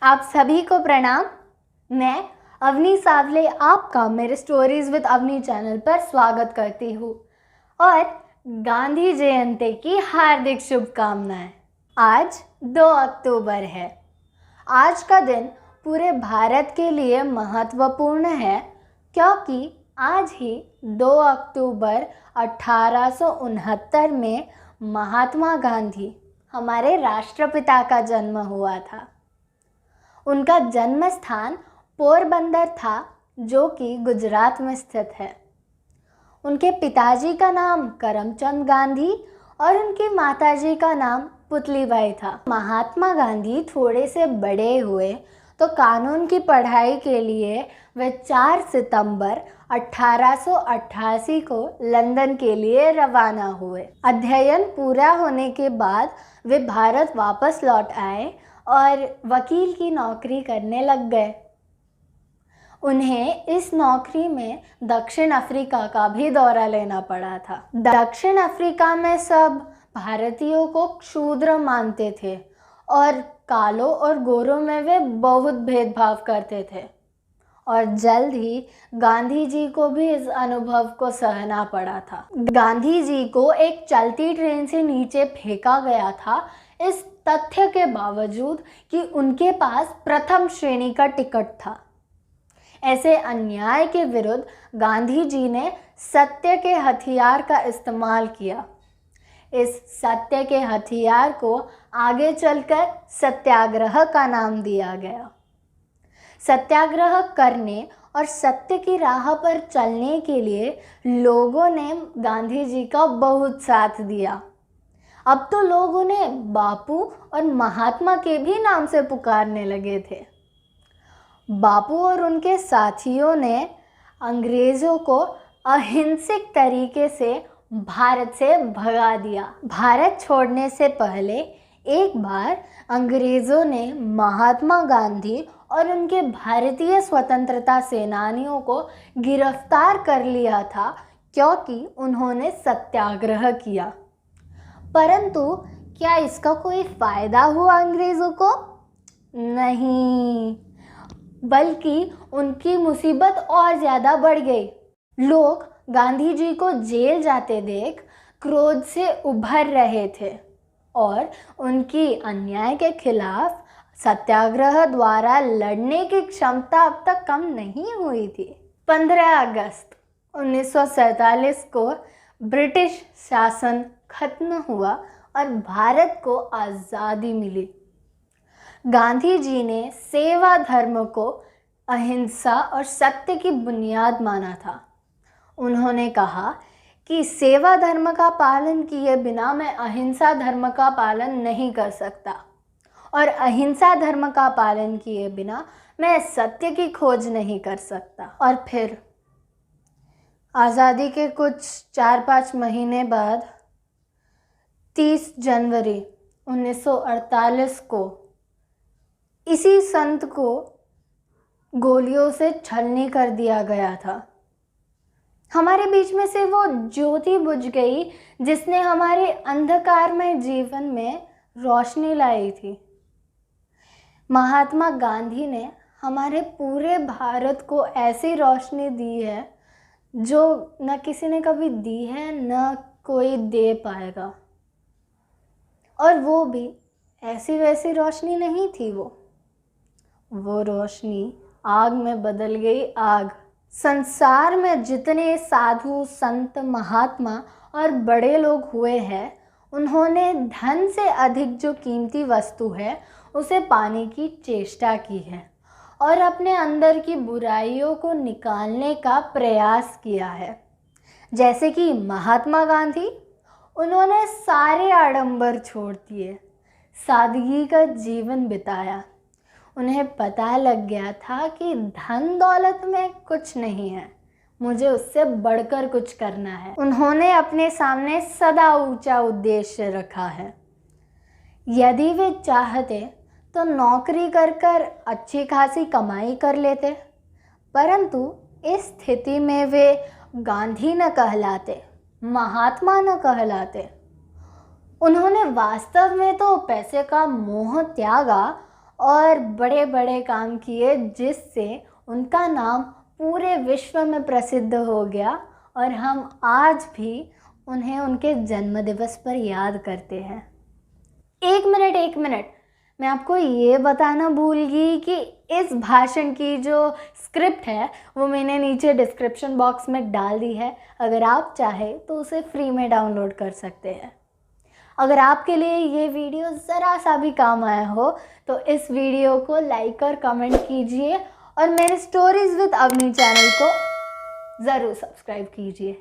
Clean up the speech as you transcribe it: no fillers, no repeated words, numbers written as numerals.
आप सभी को प्रणाम। मैं अवनी सावले आपका मेरे स्टोरीज विद अवनी चैनल पर स्वागत करती हूँ और गांधी जयंती की हार्दिक शुभकामनाएं। आज 2 अक्टूबर है। आज का दिन पूरे भारत के लिए महत्वपूर्ण है क्योंकि आज ही 2 अक्टूबर 1869 में महात्मा गांधी हमारे राष्ट्रपिता का जन्म हुआ था। उनका जन्म स्थान पोरबंदर था जो कि गुजरात में स्थित है। उनके पिताजी का नाम करमचंद गांधी और उनकी माताजी का नाम पुतलीबाई था। महात्मा गांधी थोड़े से बड़े हुए तो कानून की पढ़ाई के लिए वे 4 सितंबर 1888 को लंदन के लिए रवाना हुए। अध्ययन पूरा होने के बाद वे भारत वापस लौट आए और वकील की नौकरी करने लग गए। उन्हें इस नौकरी में दक्षिण अफ्रीका का भी दौरा लेना पड़ा था। दक्षिण अफ्रीका में सब भारतीयों को क्षुद्र मानते थे और कालों और गोरों में वे बहुत भेदभाव करते थे और जल्द ही गांधी जी को भी इस अनुभव को सहना पड़ा था। गांधी जी को एक चलती ट्रेन से नीचे फेंका गया था, इस तथ्य के बावजूद कि उनके पास प्रथम श्रेणी का टिकट था। ऐसे अन्याय के विरुद्ध गांधी जी ने सत्य के हथियार का इस्तेमाल किया। इस सत्य के हथियार को आगे चलकर सत्याग्रह का नाम दिया गया। सत्याग्रह करने और सत्य की राह पर चलने के लिए लोगों ने गांधी जी का बहुत साथ दिया। अब तो लोग उन्हें बापू और महात्मा के भी नाम से पुकारने लगे थे। बापू और उनके साथियों ने अंग्रेज़ों को अहिंसक तरीके से भारत से भगा दिया। भारत छोड़ने से पहले एक बार अंग्रेज़ों ने महात्मा गांधी और उनके भारतीय स्वतंत्रता सेनानियों को गिरफ्तार कर लिया था क्योंकि उन्होंने सत्याग्रह किया। परंतु क्या इसका कोई फ़ायदा हुआ अंग्रेज़ों को? नहीं, बल्कि उनकी मुसीबत और ज़्यादा बढ़ गई। लोग गांधी जी को जेल जाते देख क्रोध से उभर रहे थे और उनकी अन्याय के खिलाफ सत्याग्रह द्वारा लड़ने की क्षमता अब तक कम नहीं हुई थी। 15 अगस्त 1947 को ब्रिटिश शासन खत्म हुआ और भारत को आज़ादी मिली। गांधी जी ने सेवा धर्म को अहिंसा और सत्य की बुनियाद माना था। उन्होंने कहा कि सेवा धर्म का पालन किए बिना मैं अहिंसा धर्म का पालन नहीं कर सकता और अहिंसा धर्म का पालन किए बिना मैं सत्य की खोज नहीं कर सकता। और फिर आज़ादी के कुछ 4-5 महीने बाद 30 जनवरी 1948 को इसी संत को गोलियों से छलनी कर दिया गया था। हमारे बीच में से वो ज्योति बुझ गई जिसने हमारे अंधकारमय जीवन में रोशनी लाई थी। महात्मा गांधी ने हमारे पूरे भारत को ऐसी रोशनी दी है जो न किसी ने कभी दी है न कोई दे पाएगा। और वो भी ऐसी वैसी रोशनी नहीं थी। वो रोशनी आग में बदल गई आग। संसार में जितने साधु संत महात्मा और बड़े लोग हुए हैं उन्होंने धन से अधिक जो कीमती वस्तु है उसे पाने की चेष्टा की है और अपने अंदर की बुराइयों को निकालने का प्रयास किया है। जैसे कि महात्मा गांधी, उन्होंने सारे आडंबर छोड़ दिए, सादगी का जीवन बिताया। उन्हें पता लग गया था कि धन दौलत में कुछ नहीं है, मुझे उससे बढ़कर कुछ करना है। उन्होंने अपने सामने सदा ऊंचा उद्देश्य रखा है। यदि वे चाहते तो नौकरी कर कर अच्छी खासी कमाई कर लेते, परंतु इस स्थिति में वे गांधी न कहलाते, महात्मा न कहलाते। उन्होंने वास्तव में तो पैसे का मोह त्यागा और बड़े बड़े काम किए जिससे उनका नाम पूरे विश्व में प्रसिद्ध हो गया और हम आज भी उन्हें उनके जन्मदिवस पर याद करते हैं। एक मिनट, मैं आपको ये बताना भूल गई कि इस भाषण की जो स्क्रिप्ट है वो मैंने नीचे डिस्क्रिप्शन बॉक्स में डाल दी है। अगर आप चाहे तो उसे फ्री में डाउनलोड कर सकते हैं। अगर आपके लिए ये वीडियो ज़रा सा भी काम आया हो तो इस वीडियो को लाइक और कमेंट कीजिए और मेरे स्टोरीज विद अवनी चैनल को ज़रूर सब्सक्राइब कीजिए।